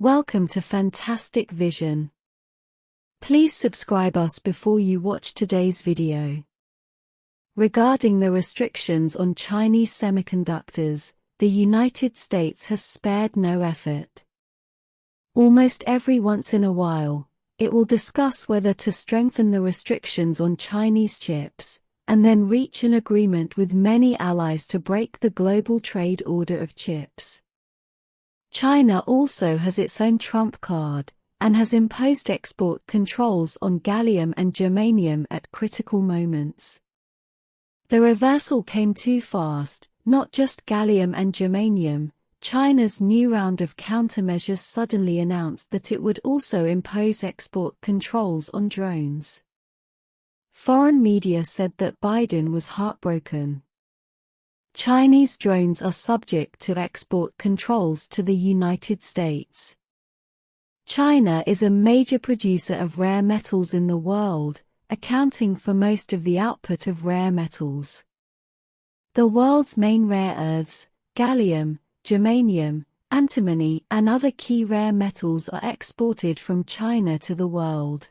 Welcome to Fantastic Vision. Please subscribe us before you watch today's video. Regarding the restrictions on Chinese semiconductors, the United States has spared no effort. Almost every once in a while, it will discuss whether to strengthen the restrictions on Chinese chips, and then reach an agreement with many allies to break the global trade order of chips. China also has its own trump card, and has imposed export controls on gallium and germanium at critical moments. The reversal came too fast. Not just gallium and germanium, China's new round of countermeasures suddenly announced that it would also impose export controls on drones. Foreign media said that Biden was heartbroken. Chinese drones are subject to export controls to the United States. China is a major producer of rare metals in the world, accounting for most of the output of rare metals. The world's main rare earths, gallium, germanium, antimony, and other key rare metals are exported from China to the world.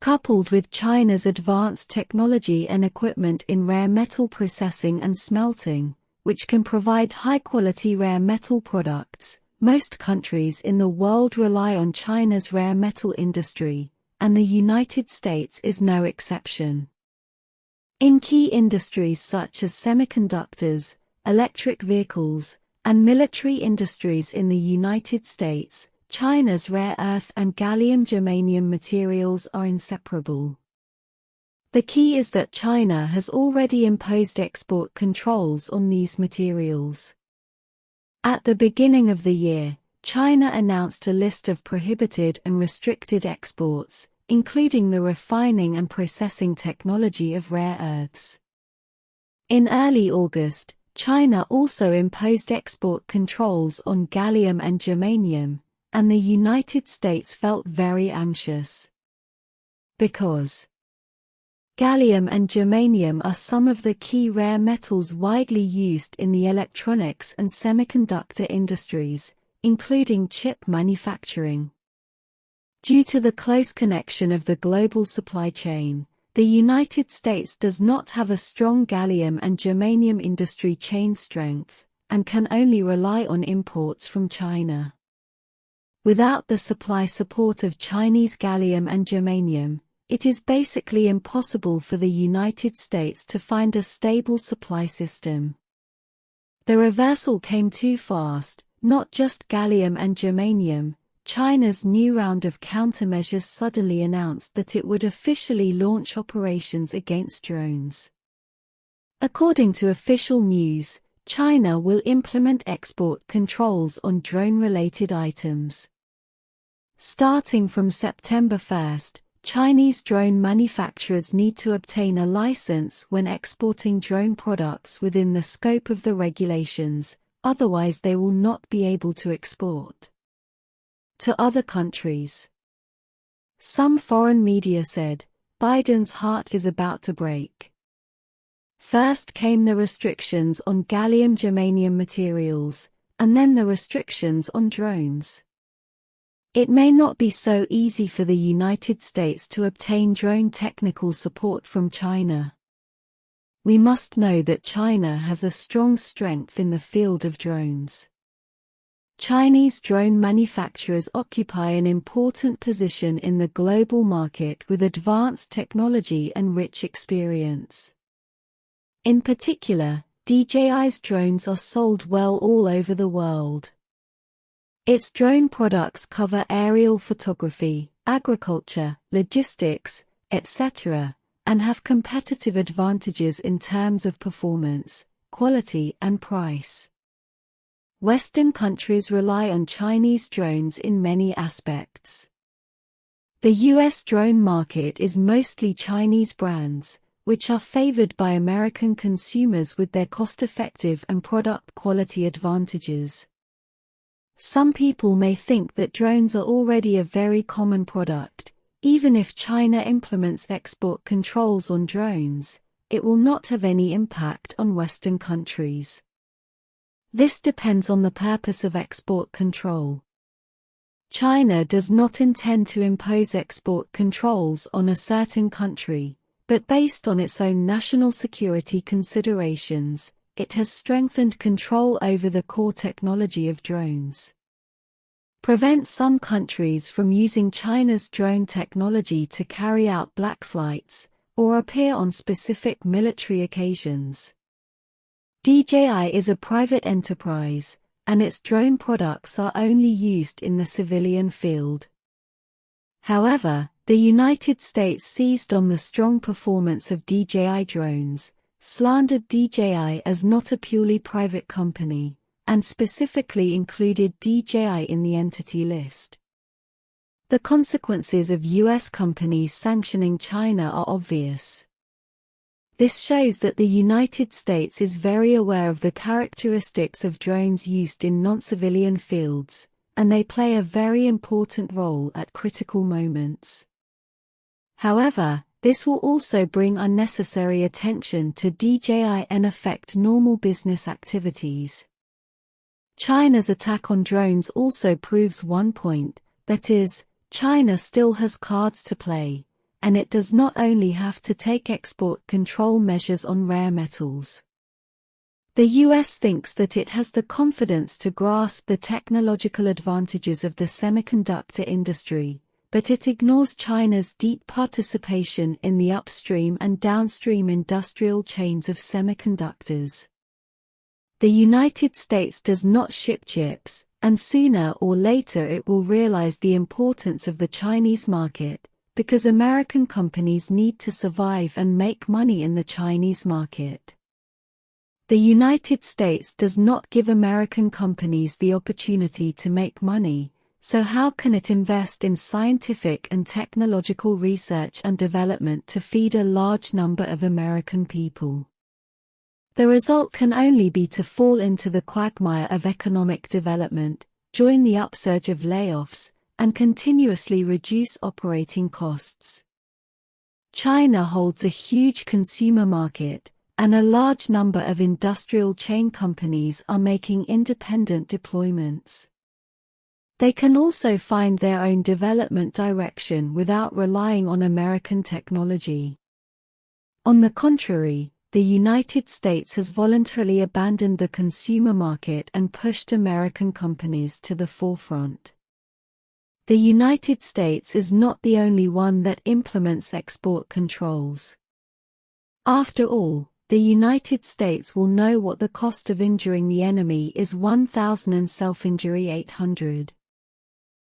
Coupled with China's advanced technology and equipment in rare metal processing and smelting, which can provide high-quality rare metal products, most countries in the world rely on China's rare metal industry, and the United States is no exception. In key industries such as semiconductors, electric vehicles, and military industries in the United States, China's rare earth and gallium-germanium materials are inseparable. The key is that China has already imposed export controls on these materials. At the beginning of the year, China announced a list of prohibited and restricted exports, including the refining and processing technology of rare earths. In early August, China also imposed export controls on gallium and germanium, and the United States felt very anxious. Because gallium and germanium are some of the key rare metals widely used in the electronics and semiconductor industries, including chip manufacturing. Due to the close connection of the global supply chain, the United States does not have a strong gallium and germanium industry chain strength, and can only rely on imports from China. Without the supply support of Chinese gallium and germanium, it is basically impossible for the United States to find a stable supply system. The reversal came too fast. Not just gallium and germanium, China's new round of countermeasures suddenly announced that it would officially launch operations against drones. According to official news, China will implement export controls on drone-related items. Starting from September 1st, Chinese drone manufacturers need to obtain a license when exporting drone products within the scope of the regulations, otherwise they will not be able to export to other countries. Some foreign media said, Biden's heart is about to break. First came the restrictions on gallium-germanium materials, and then the restrictions on drones. It may not be so easy for the United States to obtain drone technical support from China. We must know that China has a strong strength in the field of drones. Chinese drone manufacturers occupy an important position in the global market with advanced technology and rich experience. In particular, DJI's drones are sold well all over the world. Its drone products cover aerial photography, agriculture, logistics, etc., and have competitive advantages in terms of performance, quality, and price. Western countries rely on Chinese drones in many aspects. The US drone market is mostly Chinese brands, which are favored by American consumers with their cost-effective and product quality advantages. Some people may think that drones are already a very common product. Even if China implements export controls on drones, it will not have any impact on Western countries. This depends on the purpose of export control. China does not intend to impose export controls on a certain country, but based on its own national security considerations, it has strengthened control over the core technology of drones. Prevent some countries from using China's drone technology to carry out black flights, or appear on specific military occasions. DJI is a private enterprise, and its drone products are only used in the civilian field. However, the United States seized on the strong performance of DJI drones, slandered DJI as not a purely private company, and specifically included DJI in the entity list. The consequences of US companies sanctioning China are obvious. This shows that the United States is very aware of the characteristics of drones used in non-civilian fields, and they play a very important role at critical moments. However, this will also bring unnecessary attention to DJI and affect normal business activities. China's attack on drones also proves one point, that is, China still has cards to play, and it does not only have to take export control measures on rare metals. The US thinks that it has the confidence to grasp the technological advantages of the semiconductor industry, but it ignores China's deep participation in the upstream and downstream industrial chains of semiconductors. The United States does not ship chips, and sooner or later it will realize the importance of the Chinese market, because American companies need to survive and make money in the Chinese market. The United States does not give American companies the opportunity to make money, so how can it invest in scientific and technological research and development to feed a large number of American people? The result can only be to fall into the quagmire of economic development, join the upsurge of layoffs, and continuously reduce operating costs. China holds a huge consumer market, and a large number of industrial chain companies are making independent deployments. They can also find their own development direction without relying on American technology. On the contrary, the United States has voluntarily abandoned the consumer market and pushed American companies to the forefront. The United States is not the only one that implements export controls. After all, the United States will know what the cost of injuring the enemy is 1,000 and self-injury 800.